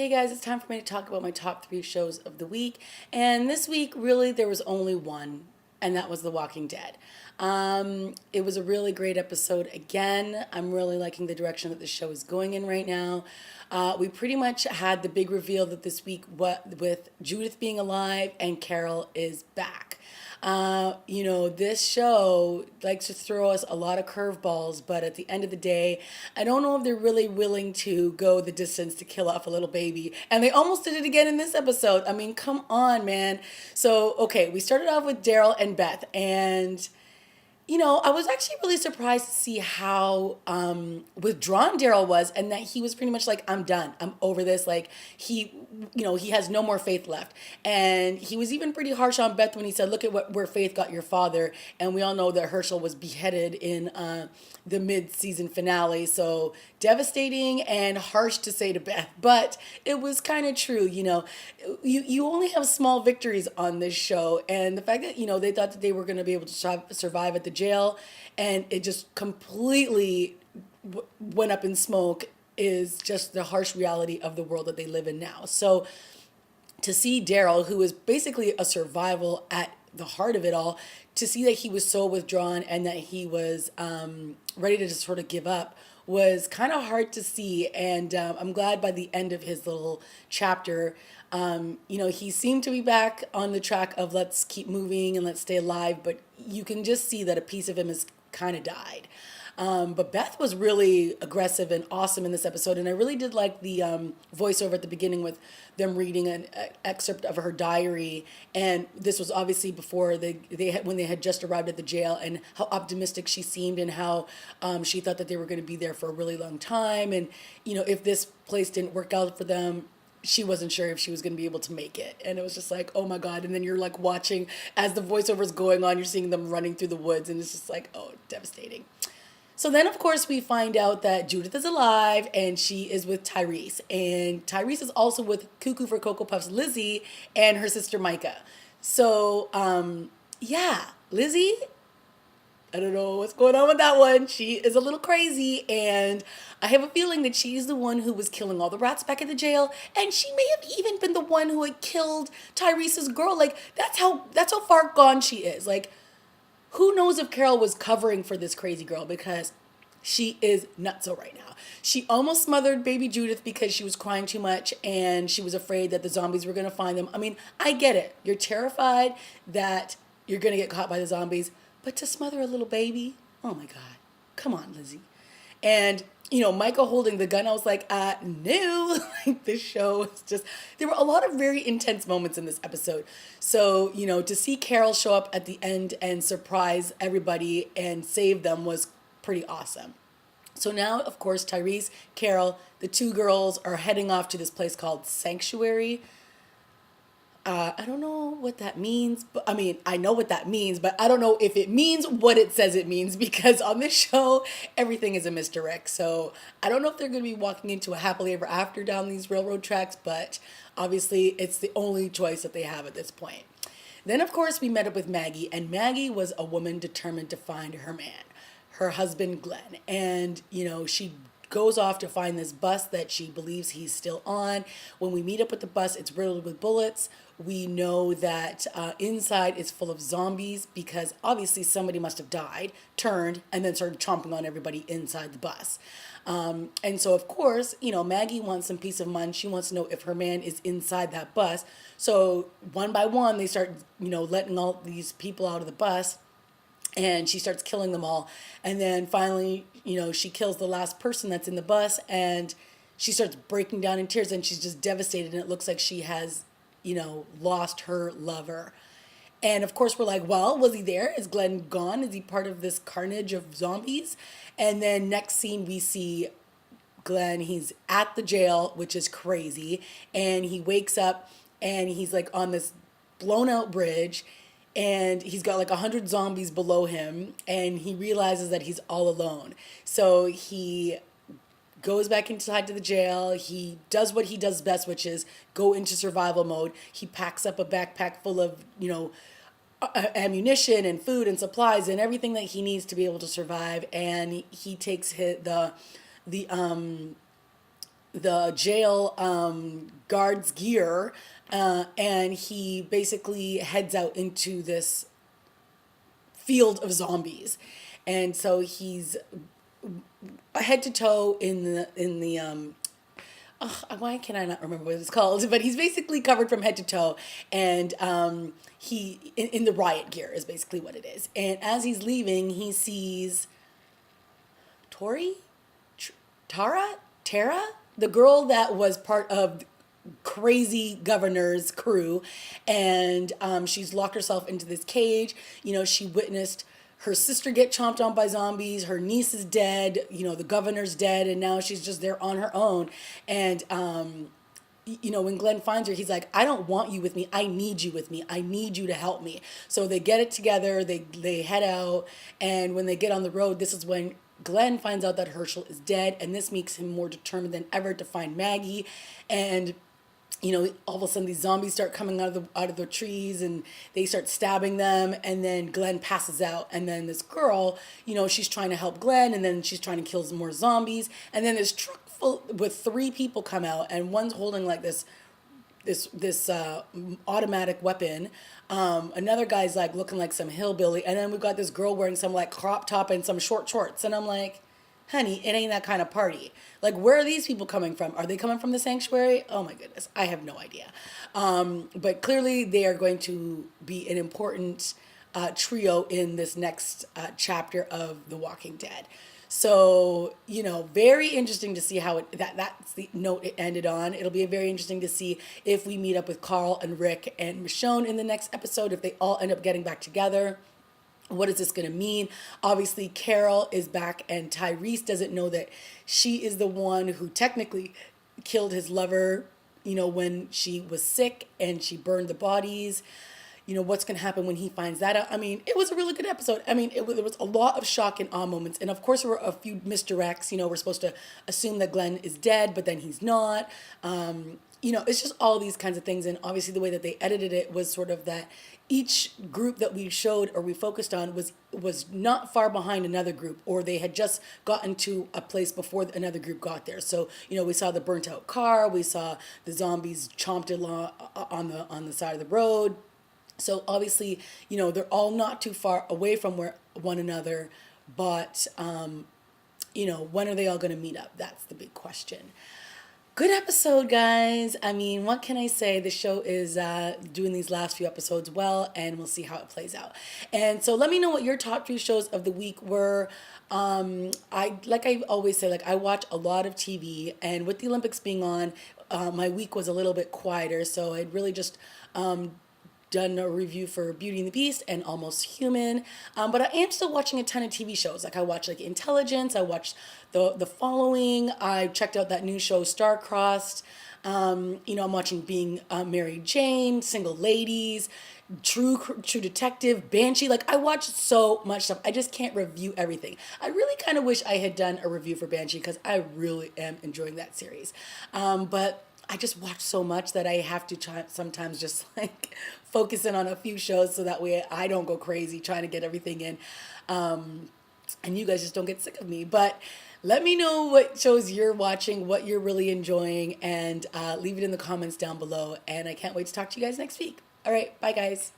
Hey guys, it's time for me to talk about my top three shows of the week. And this week, really, there was only one, and that was The Walking Dead. It was a really great episode again. I'm really liking the direction that the show is going in right now. We pretty much had the big reveal that this week, what with Judith being alive and Carol is back. This show likes to throw us a lot of curveballs, but at the end of the day, I don't know if they're really willing to go the distance to kill off a little baby. And they almost did it again in this episode. I mean, come on, man. So, okay, we started off with Daryl and Beth, and I was actually really surprised to see how withdrawn Daryl was, and that he was pretty much like, I'm done. I'm over this. Like, he has no more faith left. And he was even pretty harsh on Beth when he said, look at where faith got your father. And we all know that Herschel was beheaded in the mid-season finale. So devastating and harsh to say to Beth, but it was kind of true. You only have small victories on this show, and the fact that they thought that they were going to be able to survive at the jail, and it just completely went up in smoke, is just the harsh reality of the world that they live in now. So to see Daryl, who is basically a survival at the heart of it all, to see that he was so withdrawn and that he was ready to just sort of give up was kind of hard to see. And I'm glad by the end of his little chapter, he seemed to be back on the track of let's keep moving and let's stay alive. But you can just see that a piece of him has kind of died. But Beth was really aggressive and awesome in this episode, and I really did like the voiceover at the beginning with them reading an excerpt of her diary. And this was obviously before when they had just arrived at the jail, and how optimistic she seemed, and how she thought that they were going to be there for a really long time. And if this place didn't work out for them, she wasn't sure if she was going to be able to make it. And it was just like, oh my God. And then you're like watching as the voiceover is going on, you're seeing them running through the woods, and it's just like, oh, devastating. So then, of course, we find out that Judith is alive and she is with Tyrese. And Tyrese is also with Cuckoo for Cocoa Puffs Lizzie and her sister Micah. So, Lizzie, I don't know what's going on with that one. She is a little crazy, and I have a feeling that she's the one who was killing all the rats back at the jail, and she may have even been the one who had killed Tyrese's girl. Like, that's how far gone she is. Like, who knows if Carol was covering for this crazy girl, because she is nutso right now. She almost smothered baby Judith because she was crying too much and she was afraid that the zombies were going to find them. I mean, I get it. You're terrified that you're going to get caught by the zombies, but to smother a little baby? Oh my God. Come on, Lizzie. And Michael holding the gun, I was like, no. Like, this show was just, there were a lot of very intense moments in this episode. So, to see Carol show up at the end and surprise everybody and save them was pretty awesome. So now, of course, Tyrese, Carol, the two girls are heading off to this place called Sanctuary. I don't know what that means, but I mean, I know what that means, but I don't know if it means what it says it means, because on this show, everything is a misdirect. So I don't know if they're going to be walking into a happily ever after down these railroad tracks, but obviously it's the only choice that they have at this point. Then, of course, we met up with Maggie, and Maggie was a woman determined to find her man, her husband, Glenn. And, she goes off to find this bus that she believes he's still on. When we meet up with the bus, it's riddled with bullets. We know that inside is full of zombies, because obviously somebody must have died, turned, and then started chomping on everybody inside the bus. And so, of course, Maggie wants some peace of mind. She wants to know if her man is inside that bus. So one by one, they start, letting all these people out of the bus. And she starts killing them all. And then finally, she kills the last person that's in the bus, and she starts breaking down in tears, and she's just devastated. And it looks like she has, lost her lover. And of course, we're like, well, was he there? Is Glenn gone? Is he part of this carnage of zombies? And then next scene, we see Glenn. He's at the jail, which is crazy. And he wakes up, and he's like on this blown out bridge. And he's got like 100 zombies below him, and he realizes that he's all alone. So he goes back inside to the jail. He does what he does best, which is go into survival mode. He packs up a backpack full of, ammunition and food and supplies and everything that he needs to be able to survive. And he takes the the jail guard's gear, and he basically heads out into this field of zombies. And so he's head to toe in the why can I not remember what it's called? But he's basically covered from head to toe, and he in the riot gear is basically what it is. And as he's leaving, he sees Tori, Tara, the girl that was part of crazy governor's crew, and she's locked herself into this cage. She witnessed her sister get chomped on by zombies, her niece is dead, the governor's dead, and now she's just there on her own. And when Glenn finds her, he's like, I don't want you with me, I need you with me, I need you to help me. So they get it together, they head out, and when they get on the road, this is when Glenn finds out that Herschel is dead, and this makes him more determined than ever to find Maggie. And all of a sudden these zombies start coming out of the trees, and they start stabbing them, and then Glenn passes out, and then this girl, she's trying to help Glenn, and then she's trying to kill some more zombies, and then this truck full with 3 people come out, and one's holding like this automatic weapon. Another guy's like looking like some hillbilly, and then we've got this girl wearing some like crop top and some short shorts, and I'm like, honey, it ain't that kind of party. Like, where are these people coming from? Are they coming from the sanctuary? Oh my goodness, I have no idea. But clearly they are going to be an important trio in this next chapter of The Walking Dead. So, very interesting to see how that's the note it ended on. It'll be very interesting to see if we meet up with Carl and Rick and Michonne in the next episode, if they all end up getting back together. What is this going to mean? Obviously, Carol is back, and Tyrese doesn't know that she is the one who technically killed his lover, when she was sick and she burned the bodies. What's going to happen when he finds that out? I mean, it was a really good episode. I mean, there was a lot of shock and awe moments. And of course, there were a few misdirects. We're supposed to assume that Glenn is dead, but then he's not. It's just all these kinds of things. And obviously the way that they edited it was sort of that each group that we showed or we focused on was not far behind another group, or they had just gotten to a place before another group got there. So, we saw the burnt out car, we saw the zombies chomped along on the side of the road. So obviously, they're all not too far away from one another, but when are they all going to meet up? That's the big question. Good episode, guys. I mean, what can I say? The show is doing these last few episodes well, and we'll see how it plays out. And so let me know what your top 3 shows of the week were. I always say, I watch a lot of TV, and with the Olympics being on, my week was a little bit quieter, so I'd really just done a review for Beauty and the Beast and Almost Human. But I am still watching a ton of TV shows. I watch Intelligence. I watched the Following. I checked out that new show Star-Crossed. I'm watching Being Mary Jane, Single Ladies, True Detective, Banshee. I watch so much stuff. I just can't review everything. I really kind of wish I had done a review for Banshee because I really am enjoying that series. But I just watch so much that I have to try sometimes just focus in on a few shows so that way I don't go crazy trying to get everything in. And you guys just don't get sick of me. But let me know what shows you're watching, what you're really enjoying, and leave it in the comments down below. And I can't wait to talk to you guys next week. All right, bye guys.